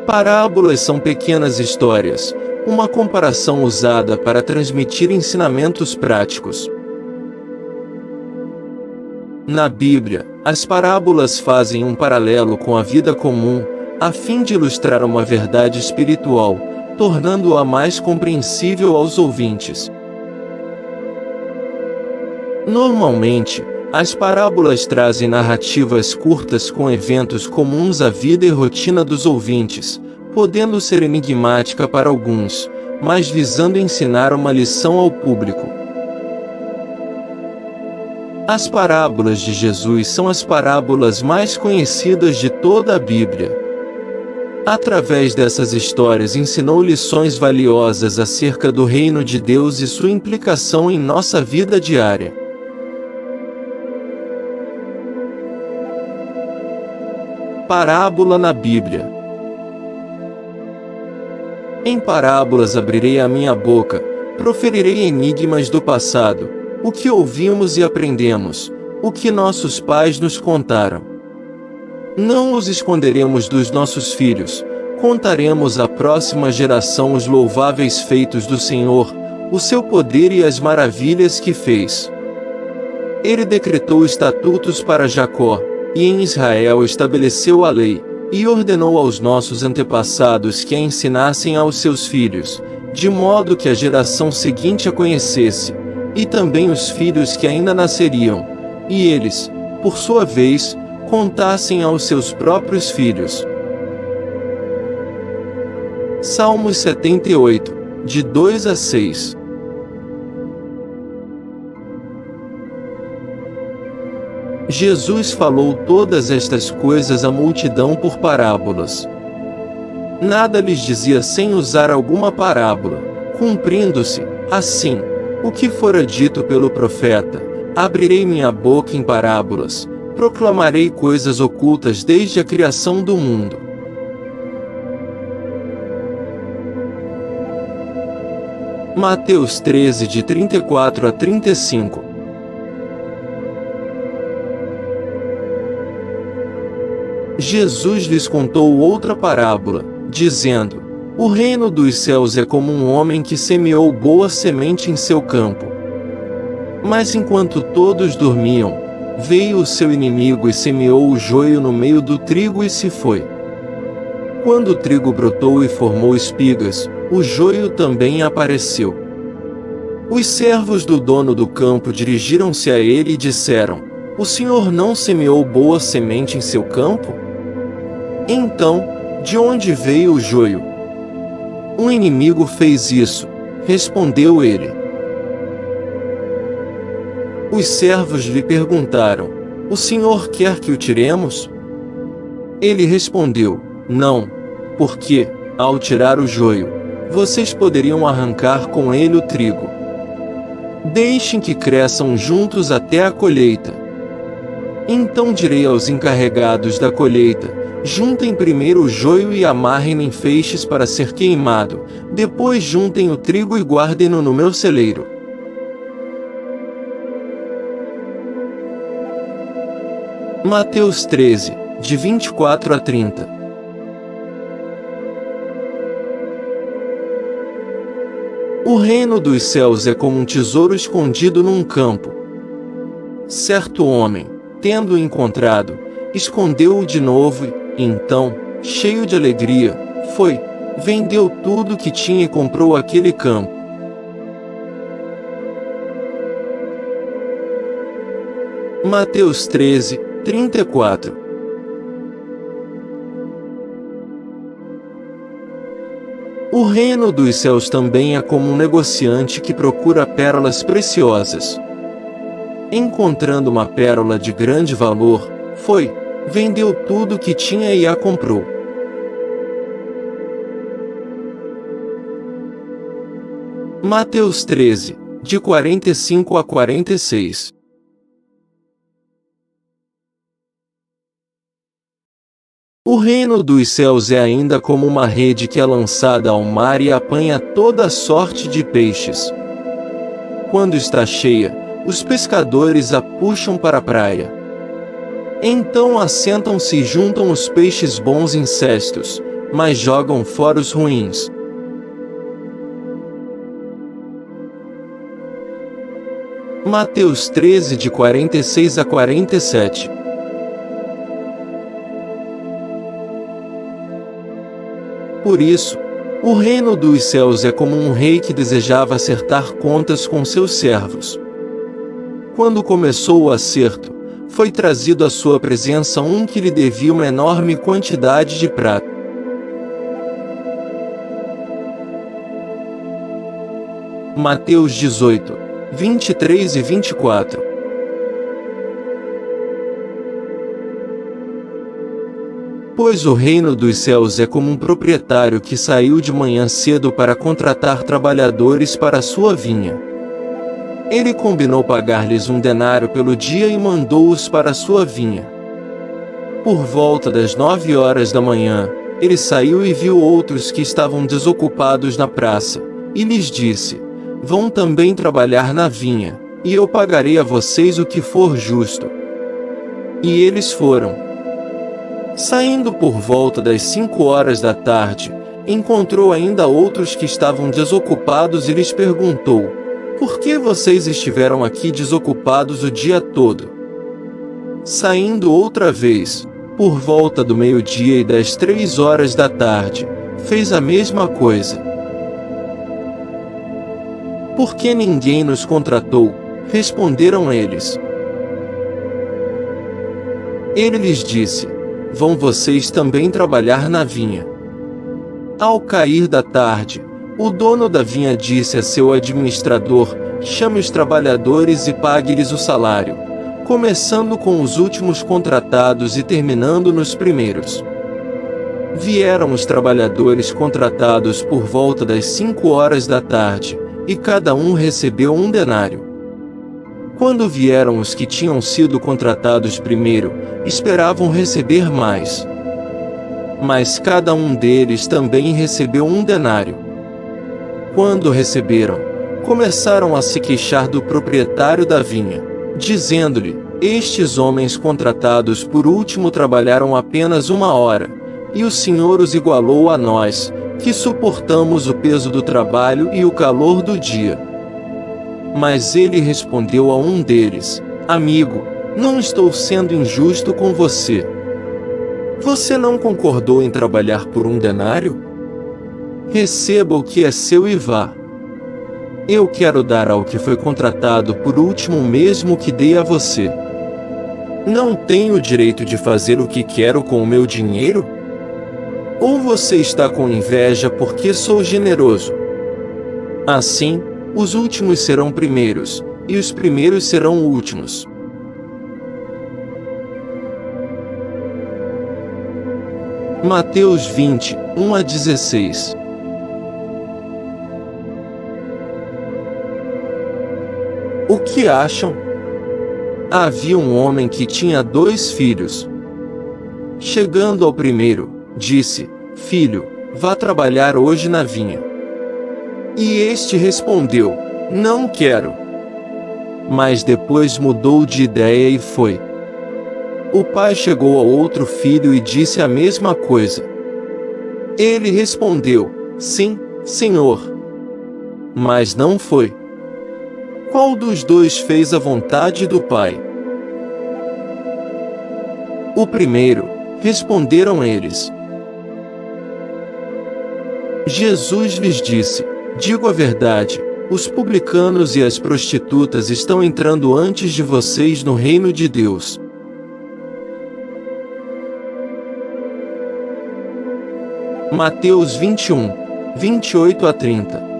Parábolas são pequenas histórias, uma comparação usada para transmitir ensinamentos práticos. Na Bíblia, as parábolas fazem um paralelo com a vida comum, a fim de ilustrar uma verdade espiritual, tornando-a mais compreensível aos ouvintes. Normalmente, as parábolas trazem narrativas curtas com eventos comuns à vida e rotina dos ouvintes, podendo ser enigmática para alguns, mas visando ensinar uma lição ao público. As parábolas de Jesus são as parábolas mais conhecidas de toda a Bíblia. Através dessas histórias ensinou lições valiosas acerca do reino de Deus e sua implicação em nossa vida diária. Parábola na Bíblia. Em parábolas abrirei a minha boca, proferirei enigmas do passado, o que ouvimos e aprendemos, o que nossos pais nos contaram. Não os esconderemos dos nossos filhos, contaremos à próxima geração os louváveis feitos do Senhor, o seu poder e as maravilhas que fez. Ele decretou estatutos para Jacó, e em Israel estabeleceu a lei, e ordenou aos nossos antepassados que a ensinassem aos seus filhos, de modo que a geração seguinte a conhecesse, e também os filhos que ainda nasceriam, e eles, por sua vez, contassem aos seus próprios filhos. Salmos 78, de 2 a 6. Jesus falou todas estas coisas à multidão por parábolas. Nada lhes dizia sem usar alguma parábola, cumprindo-se, assim, o que fora dito pelo profeta: abrirei minha boca em parábolas, proclamarei coisas ocultas desde a criação do mundo. Mateus 13, de 34 a 35. Jesus lhes contou outra parábola, dizendo: o reino dos céus é como um homem que semeou boa semente em seu campo. Mas enquanto todos dormiam, veio o seu inimigo e semeou o joio no meio do trigo e se foi. Quando o trigo brotou e formou espigas, o joio também apareceu. Os servos do dono do campo dirigiram-se a ele e disseram: o senhor não semeou boa semente em seu campo? Então, de onde veio o joio? Um inimigo fez isso, respondeu ele. Os servos lhe perguntaram: o senhor quer que o tiremos? Ele respondeu: não, porque, ao tirar o joio, vocês poderiam arrancar com ele o trigo. Deixem que cresçam juntos até a colheita. Então direi aos encarregados da colheita: juntem primeiro o joio e amarrem em feixes para ser queimado, depois juntem o trigo e guardem-no no meu celeiro. Mateus 13, de 24 a 30. O reino dos céus é como um tesouro escondido num campo. Certo homem, tendo-o encontrado, escondeu-o de novo e, então, cheio de alegria, foi, vendeu tudo o que tinha e comprou aquele campo. Mateus 13, 34. O reino dos céus também é como um negociante que procura pérolas preciosas. Encontrando uma pérola de grande valor, foi, vendeu tudo o que tinha e a comprou. Mateus 13, de 45 a 46. O reino dos céus é ainda como uma rede que é lançada ao mar e apanha toda sorte de peixes. Quando está cheia, os pescadores a puxam para a praia. Então assentam-se e juntam os peixes bons em cestos, mas jogam fora os ruins. Mateus 13, de 46 a 47. Por isso, o reino dos céus é como um rei que desejava acertar contas com seus servos. Quando começou o acerto, foi trazido à sua presença um que lhe devia uma enorme quantidade de prata. Mateus 18, 23 e 24. Pois o reino dos céus é como um proprietário que saiu de manhã cedo para contratar trabalhadores para a sua vinha. Ele combinou pagar-lhes 1 denário pelo dia e mandou-os para a sua vinha. Por volta das 9 horas da manhã, ele saiu e viu outros que estavam desocupados na praça, e lhes disse: Vão também trabalhar na vinha, e eu pagarei a vocês o que for justo. E eles foram. Saindo por volta das 5 horas da tarde, encontrou ainda outros que estavam desocupados e lhes perguntou: Por que vocês estiveram aqui desocupados o dia todo? Saindo outra vez, por volta do meio-dia e das 3 horas da tarde, fez a mesma coisa. Por que ninguém nos contratou? Responderam eles. Ele lhes disse: Vão vocês também trabalhar na vinha. Ao cair da tarde, o dono da vinha disse a seu administrador: Chame os trabalhadores e pague-lhes o salário, começando com os últimos contratados e terminando nos primeiros. Vieram os trabalhadores contratados por volta das 5 horas da tarde, e cada um recebeu 1 denário. Quando vieram os que tinham sido contratados primeiro, esperavam receber mais. Mas cada um deles também recebeu 1 denário. Quando receberam, começaram a se queixar do proprietário da vinha, dizendo-lhe: Estes homens contratados por último trabalharam apenas 1 hora, e o Senhor os igualou a nós, que suportamos o peso do trabalho e o calor do dia. Mas ele respondeu a um deles: Amigo, não estou sendo injusto com você. Você não concordou em trabalhar por 1 denário? Receba o que é seu e vá. Eu quero dar ao que foi contratado por último o mesmo que dei a você. Não tenho o direito de fazer o que quero com o meu dinheiro? Ou você está com inveja porque sou generoso? Assim, os últimos serão primeiros, e os primeiros serão últimos. Mateus 20, 1 a 16. O que acham? Havia um homem que tinha 2 filhos. Chegando ao primeiro, disse: Filho, vá trabalhar hoje na vinha. E este respondeu: Não quero. Mas depois mudou de ideia e foi. O pai chegou ao outro filho e disse a mesma coisa. Ele respondeu: Sim, Senhor. Mas não foi. Qual dos 2 fez a vontade do pai? O primeiro, responderam eles. Jesus lhes disse: Digo a verdade, os publicanos e as prostitutas estão entrando antes de vocês no reino de Deus. Mateus 21, 28 a 30.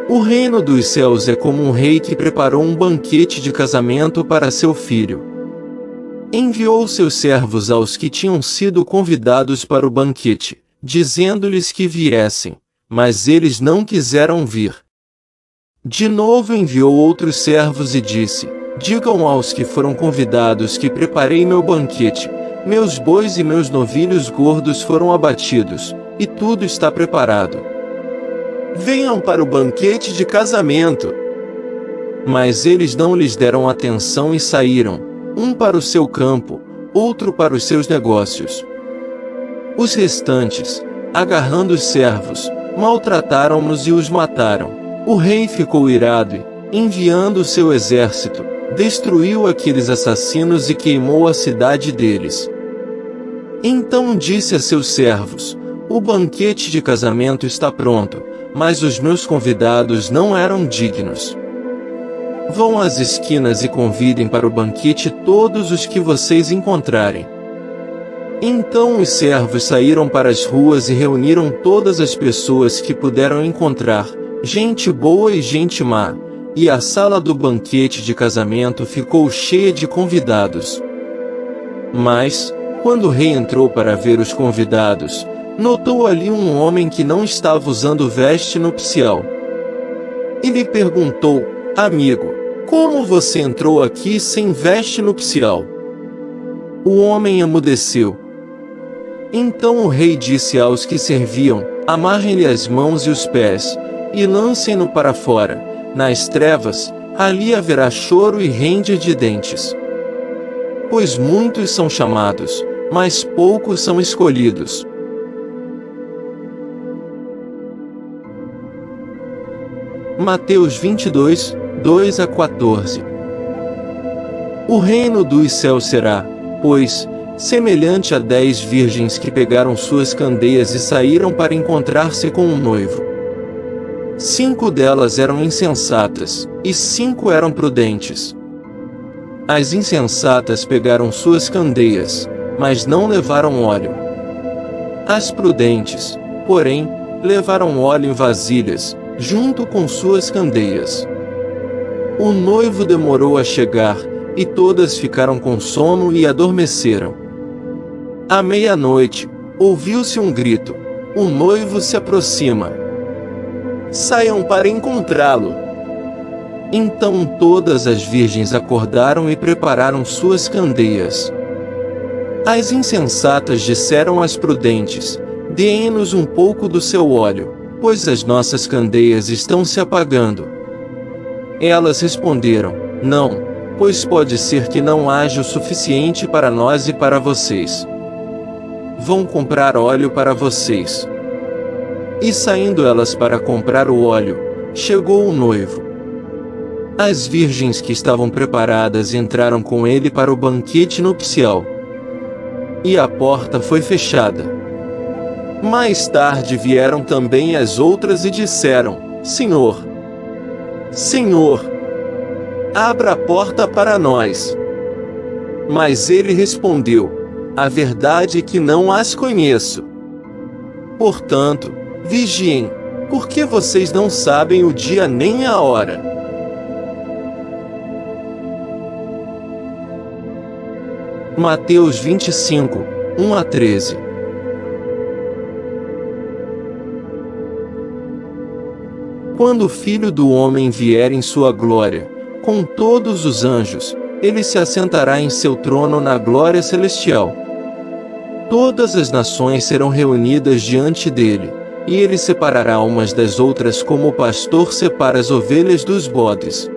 O reino dos céus é como um rei que preparou um banquete de casamento para seu filho. Enviou seus servos aos que tinham sido convidados para o banquete, dizendo-lhes que viessem, mas eles não quiseram vir. De novo enviou outros servos e disse: Digam aos que foram convidados que preparei meu banquete, meus bois e meus novilhos gordos foram abatidos, e tudo está preparado. Venham para o banquete de casamento. Mas eles não lhes deram atenção e saíram, um para o seu campo, outro para os seus negócios. Os restantes, agarrando os servos, maltrataram-nos e os mataram. O rei ficou irado e, enviando o seu exército, destruiu aqueles assassinos e queimou a cidade deles. Então disse a seus servos: o banquete de casamento está pronto, mas os meus convidados não eram dignos. Vão às esquinas e convidem para o banquete todos os que vocês encontrarem. Então os servos saíram para as ruas e reuniram todas as pessoas que puderam encontrar, gente boa e gente má, e a sala do banquete de casamento ficou cheia de convidados. Mas, quando o rei entrou para ver os convidados, notou ali um homem que não estava usando veste nupcial. E lhe perguntou: amigo, como você entrou aqui sem veste nupcial? O homem emudeceu. Então o rei disse aos que serviam: amarrem-lhe as mãos e os pés, e lancem-no para fora, nas trevas, ali haverá choro e ranger de dentes. Pois muitos são chamados, mas poucos são escolhidos. Mateus 22, 2 a 14. O reino dos céus será, pois, semelhante a 10 virgens que pegaram suas candeias e saíram para encontrar-se com um noivo. 5 delas eram insensatas, e 5 eram prudentes. As insensatas pegaram suas candeias, mas não levaram óleo. As prudentes, porém, levaram óleo em vasilhas, junto com suas candeias. O noivo demorou a chegar, e todas ficaram com sono e adormeceram. À meia-noite, ouviu-se um grito: o noivo se aproxima. Saiam para encontrá-lo. Então todas as virgens acordaram e prepararam suas candeias. As insensatas disseram às prudentes: deem-nos um pouco do seu óleo, pois as nossas candeias estão se apagando. Elas responderam: não, pois pode ser que não haja o suficiente para nós e para vocês. Vão comprar óleo para vocês. E saindo elas para comprar o óleo, chegou o noivo. As virgens que estavam preparadas entraram com ele para o banquete nupcial. E a porta foi fechada. Mais tarde vieram também as outras e disseram: Senhor, Senhor, abra a porta para nós. Mas ele respondeu: a verdade é que não as conheço. Portanto, vigiem, porque vocês não sabem o dia nem a hora. Mateus 25, 1 a 13. Quando o Filho do Homem vier em sua glória, com todos os anjos, ele se assentará em seu trono na glória celestial. Todas as nações serão reunidas diante dele, e ele separará umas das outras como o pastor separa as ovelhas dos bodes.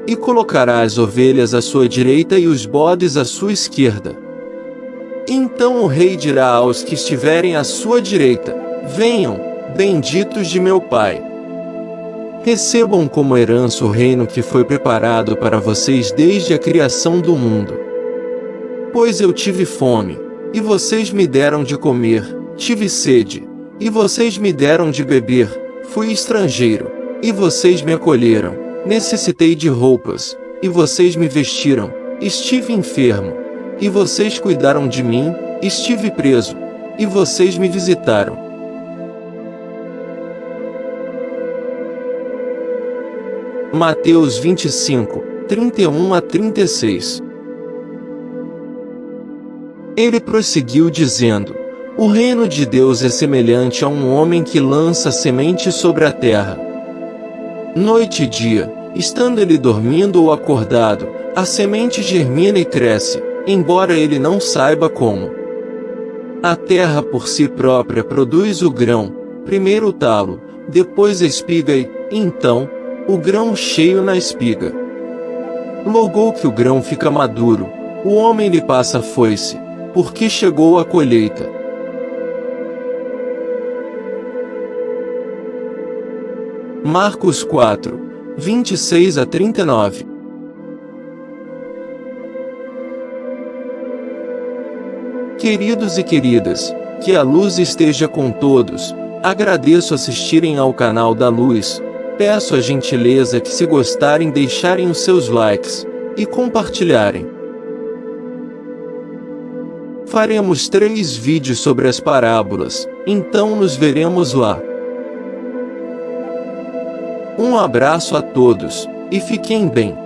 E colocará as ovelhas à sua direita e os bodes à sua esquerda. Então o rei dirá aos que estiverem à sua direita: venham, benditos de meu Pai. Recebam como herança o reino que foi preparado para vocês desde a criação do mundo. Pois eu tive fome, e vocês me deram de comer, tive sede, e vocês me deram de beber, fui estrangeiro, e vocês me acolheram, necessitei de roupas, e vocês me vestiram, estive enfermo, e vocês cuidaram de mim, estive preso, e vocês me visitaram. Mateus 25, 31 a 36. Ele prosseguiu dizendo: o reino de Deus é semelhante a um homem que lança semente sobre a terra. Noite e dia, estando ele dormindo ou acordado, a semente germina e cresce, embora ele não saiba como. A terra por si própria produz o grão, primeiro o talo, depois a espiga e, então, o grão cheio na espiga. Logo que o grão fica maduro, O homem lhe passa a foice, porque chegou a colheita. Marcos 4, 26 a 39. Queridos e queridas, que a luz esteja com todos. Agradeço assistirem ao canal da Luz. Peço a gentileza que, se gostarem, deixarem os seus likes e compartilharem. Faremos 3 vídeos sobre as parábolas, então nos veremos lá. Um abraço a todos, e fiquem bem.